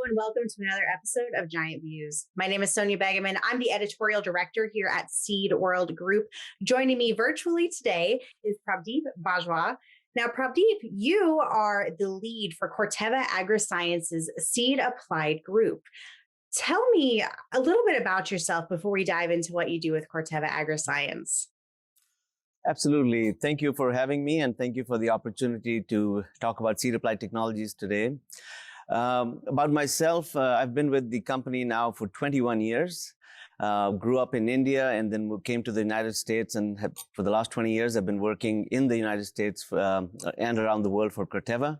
and welcome to another episode of Giant Views. My name is Sonia Begeman. I'm the editorial director here at Seed World Group. Joining me virtually today is Prabdeep Bajwa. Now, Prabdeep, you are the lead for Corteva Agriscience's Seed Applied Group. Tell me a little bit about yourself before we dive into what you do with Corteva Agriscience. Absolutely. Thank you for having me, and thank you for the opportunity to talk about seed applied technologies today. About myself, I've been with the company now for 21 years. Grew up in India and then came to the United States, and for the last 20 years, I've been working in the United States and around the world for Corteva.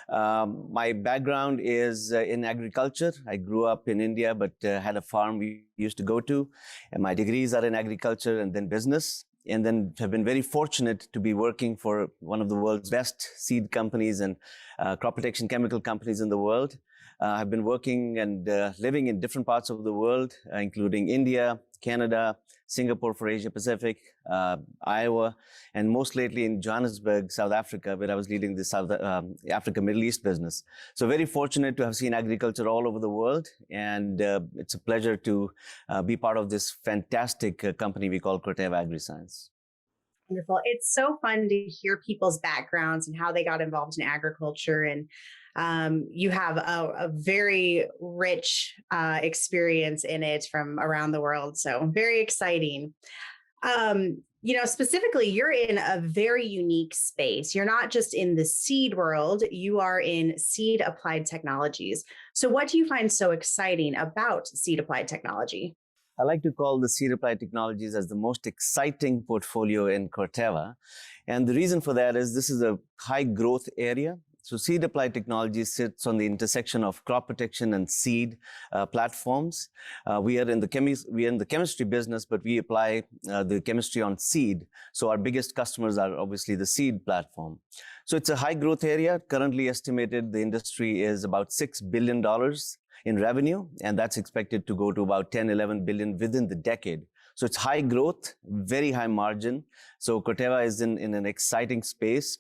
My background is in agriculture. I grew up in India, but had a farm we used to go to. And my degrees are in agriculture and then business. And then have been very fortunate to be working for one of the world's best seed companies and crop protection chemical companies in the world. I've been working and living in different parts of the world, including India, Canada, Singapore for Asia Pacific, Iowa, and most lately in Johannesburg, South Africa, where I was leading the South Africa Middle East business. So very fortunate to have seen agriculture all over the world, and it's a pleasure to be part of this fantastic company we call Corteva Agriscience. Wonderful. It's so fun to hear people's backgrounds and how they got involved in agriculture. And you have a very rich experience in it from around the world. So very exciting. Specifically, you're in a very unique space. You're not just in the seed world, you are in seed applied technologies. So what do you find so exciting about seed applied technology? I like to call the seed applied technologies as the most exciting portfolio in Corteva. And the reason for that is this is a high growth area. So seed applied technology sits on the intersection of crop protection and seed platforms. We are in the chemistry business, but we apply the chemistry on seed. So our biggest customers are obviously the seed platform. So it's a high growth area. Currently estimated the industry is about $6 billion in revenue, and that's expected to go to about 10, 11 billion within the decade. So it's high growth, very high margin. So Corteva is in an exciting space.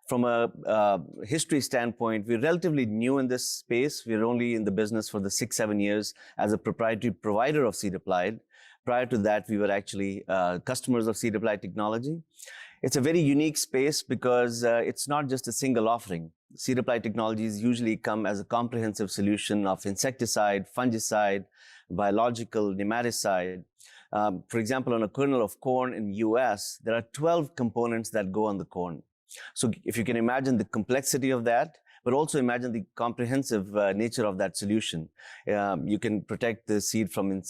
From a history standpoint, we're relatively new in this space. We're only in the business for the 6-7 years as a proprietary provider of seed applied. Prior to that, we were actually customers of seed applied technology. It's a very unique space because it's not just a single offering. Seed applied technologies usually come as a comprehensive solution of insecticide, fungicide, biological, nematicide. For example, on a kernel of corn in the US, there are 12 components that go on the corn. So if you can imagine the complexity of that, but also imagine the comprehensive nature of that solution. You can protect the seed from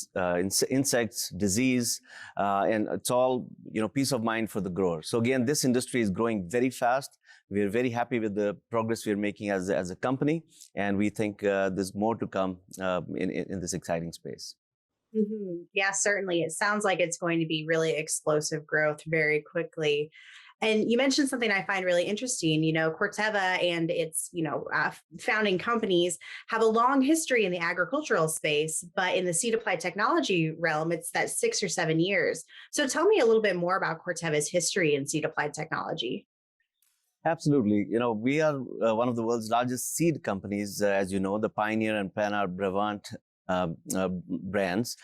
insects, disease, and it's all peace of mind for the grower. So again, this industry is growing very fast. We're very happy with the progress we're making as a company, and we think there's more to come in this exciting space. Mm-hmm. Yeah, certainly. It sounds like it's going to be really explosive growth very quickly. And you mentioned something I find really interesting. Corteva and its, founding companies have a long history in the agricultural space, but in the seed applied technology realm, it's that 6 or 7 years. So tell me a little bit more about Corteva's history in seed applied technology. Absolutely. We are one of the world's largest seed companies, as you know, the Pioneer and Pannar Brevant brands.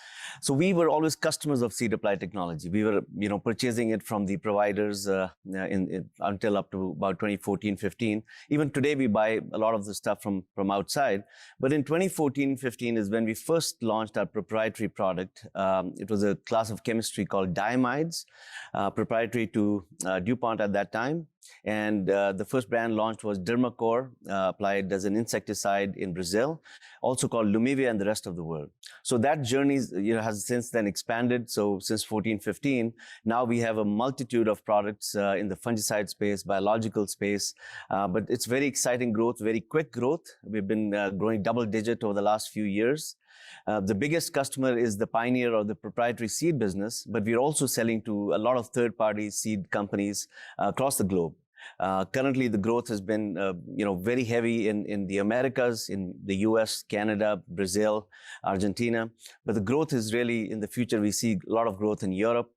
So we were always customers of seed applied technology. We were, purchasing it from the providers until up to about 2014-15. Even today, we buy a lot of the stuff from outside. But in 2014-15 is when we first launched our proprietary product. It was a class of chemistry called diamides, proprietary to DuPont at that time. And the first brand launched was Dermacore, applied as an insecticide in Brazil, also called Lumivia in the rest of the world. So that journey has since then expanded. So since 14-15, now we have a multitude of products in the fungicide space, biological space, but it's very exciting growth, very quick growth. We've been growing double digit over the last few years. The biggest customer is the Pioneer or the proprietary seed business, but we're also selling to a lot of third-party seed companies across the globe. Currently, the growth has been, very heavy in the Americas, in the US, Canada, Brazil, Argentina. But the growth is really, in the future, we see a lot of growth in Europe,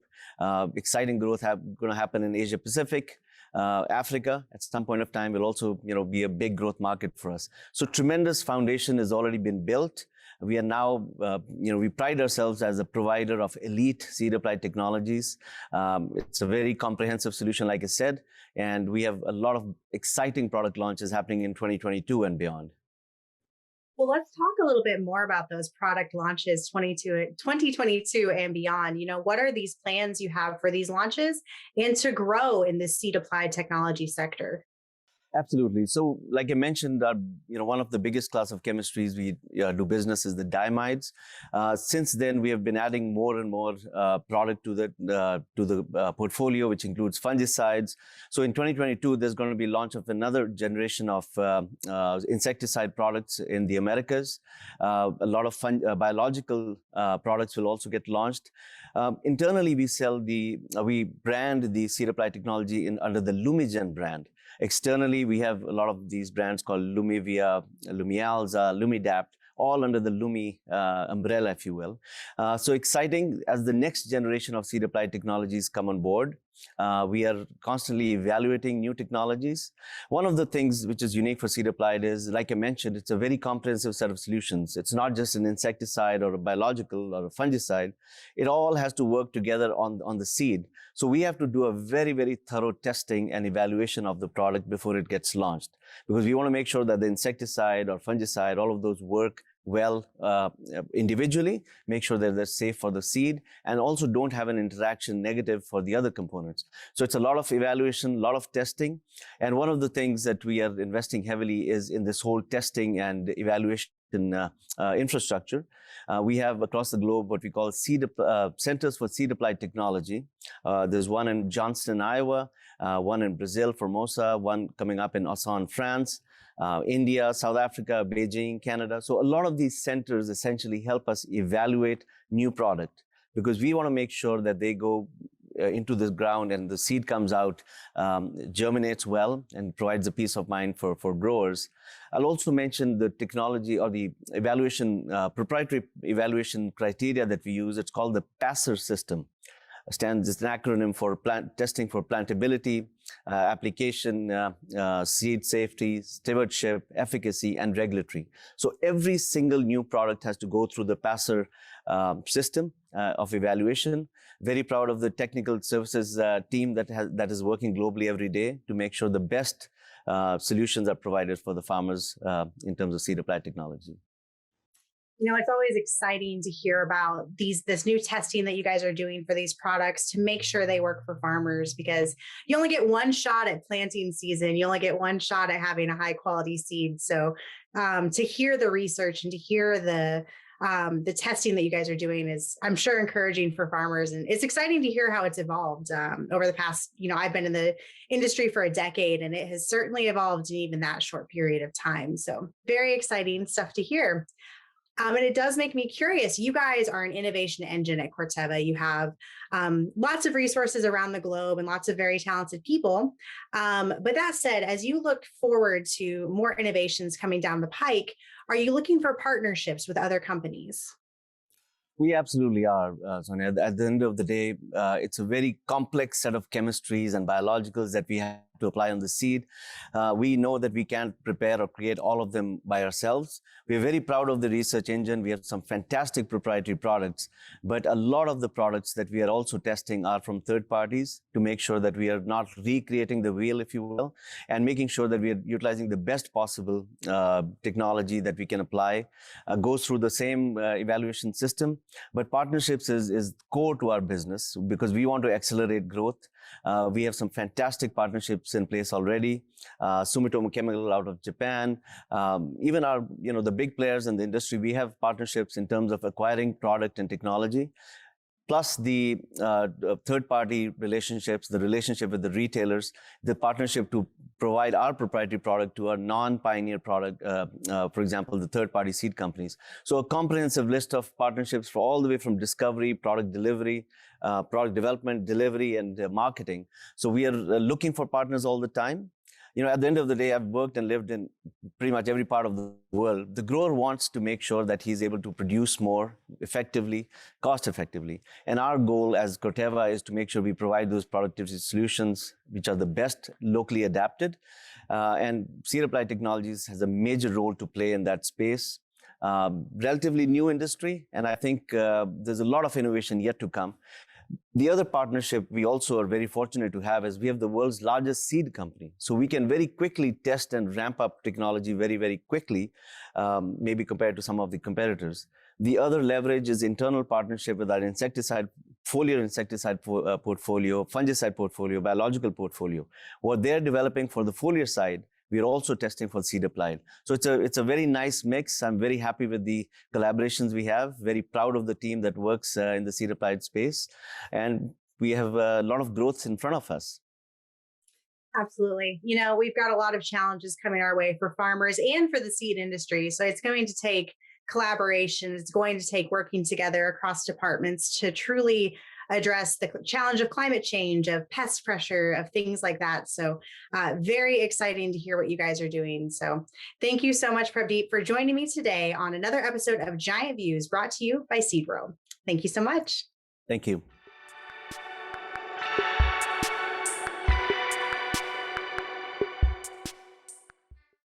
Exciting growth going to happen in Asia Pacific. Africa at some point of time will also, be a big growth market for us. So tremendous foundation has already been built. We are now, we pride ourselves as a provider of elite seed applied technologies. It's a very comprehensive solution, like I said, and we have a lot of exciting product launches happening in 2022 and beyond. Well, let's talk a little bit more about those product launches 2022 and beyond. What are these plans you have for these launches and to grow in this seed applied technology sector? Absolutely. So, like I mentioned, one of the biggest class of chemistries we do business is the diamides. Since then, we have been adding more and more product to the portfolio, which includes fungicides. So, in 2022, there's going to be launch of another generation of insecticide products in the Americas. A lot of biological products will also get launched. Internally, we brand the seed applied technology under the Lumigen brand. Externally, we have a lot of these brands called Lumivia, Lumialza, Lumidapt, all under the Lumi umbrella, if you will. So exciting as the next generation of seed applied technologies come on board. We are constantly evaluating new technologies. One of the things which is unique for seed applied is, like I mentioned, it's a very comprehensive set of solutions. It's not just an insecticide or a biological or a fungicide. It all has to work together on the seed. So we have to do a very, very thorough testing and evaluation of the product before it gets launched, because we want to make sure that the insecticide or fungicide, all of those work well individually, make sure that they're safe for the seed, and also don't have an interaction negative for the other components. So it's a lot of evaluation, a lot of testing. And one of the things that we are investing heavily is in this whole testing and evaluation infrastructure. We have across the globe what we call centers for seed applied technology. There's one in Johnston, Iowa, one in Brazil, Formosa, one coming up in Assen, France, India, South Africa, Beijing, Canada. So a lot of these centers essentially help us evaluate new product, because we want to make sure that they go into the ground and the seed comes out, germinates well, and provides a peace of mind for growers. I'll also mention the technology or the evaluation, proprietary evaluation criteria that we use. It's called the PASSER system. It's an acronym for testing for plantability, application, seed safety, stewardship, efficacy, and regulatory. So every single new product has to go through the PASSER system of evaluation. Very proud of the technical services team that is working globally every day to make sure the best solutions are provided for the farmers in terms of seed applied technology. It's always exciting to hear about this new testing that you guys are doing for these products to make sure they work for farmers, because you only get one shot at planting season. You only get one shot at having a high quality seed. So to hear the research and to hear the testing that you guys are doing is, I'm sure, encouraging for farmers. And it's exciting to hear how it's evolved over the past, I've been in the industry for a decade, and it has certainly evolved in even that short period of time. So very exciting stuff to hear. And it does make me curious. You guys are an innovation engine at Corteva. You have lots of resources around the globe and lots of very talented people. But that said, as you look forward to more innovations coming down the pike, are you looking for partnerships with other companies? We absolutely are, Sonia. At the end of the day, it's a very complex set of chemistries and biologicals that we have to apply on the seed. We know that we can't prepare or create all of them by ourselves. We're very proud of the research engine. We have some fantastic proprietary products, but a lot of the products that we are also testing are from third parties to make sure that we are not recreating the wheel, if you will, and making sure that we are utilizing the best possible technology that we can apply, goes through the same evaluation system. But partnerships is core to our business because we want to accelerate growth. We have some fantastic partnerships in place already. Sumitomo Chemical out of Japan, even our, the big players in the industry, we have partnerships in terms of acquiring product and technology, plus the third-party relationships, the relationship with the retailers, the partnership to provide our proprietary product to our non-pioneer product, for example, the third-party seed companies. So a comprehensive list of partnerships for all the way from discovery, product delivery, product development, delivery, and marketing. So we are looking for partners all the time. At the end of the day, I've worked and lived in pretty much every part of the world. The grower wants to make sure that he's able to produce more effectively, cost effectively. And our goal as Corteva is to make sure we provide those productivity solutions which are the best locally adapted. And Seed Applied Technologies has a major role to play in that space. Relatively new industry, and I think there's a lot of innovation yet to come. The other partnership we also are very fortunate to have is we have the world's largest seed company. So we can very quickly test and ramp up technology very, very quickly, maybe compared to some of the competitors. The other leverage is internal partnership with our foliar insecticide portfolio, fungicide portfolio, biological portfolio. What they're developing for the foliar side, we're also testing for seed applied. So it's a very nice mix. I'm very happy with the collaborations we have, very proud of the team that works in the seed applied space. And we have a lot of growth in front of us. Absolutely. We've got a lot of challenges coming our way for farmers and for the seed industry. So it's going to take collaboration. It's going to take working together across departments to truly address the challenge of climate change, of pest pressure, of things like that. So very exciting to hear what you guys are doing. So thank you so much, Prabdeep, for joining me today on another episode of Giant Views brought to you by Seed World. Thank you so much. Thank you.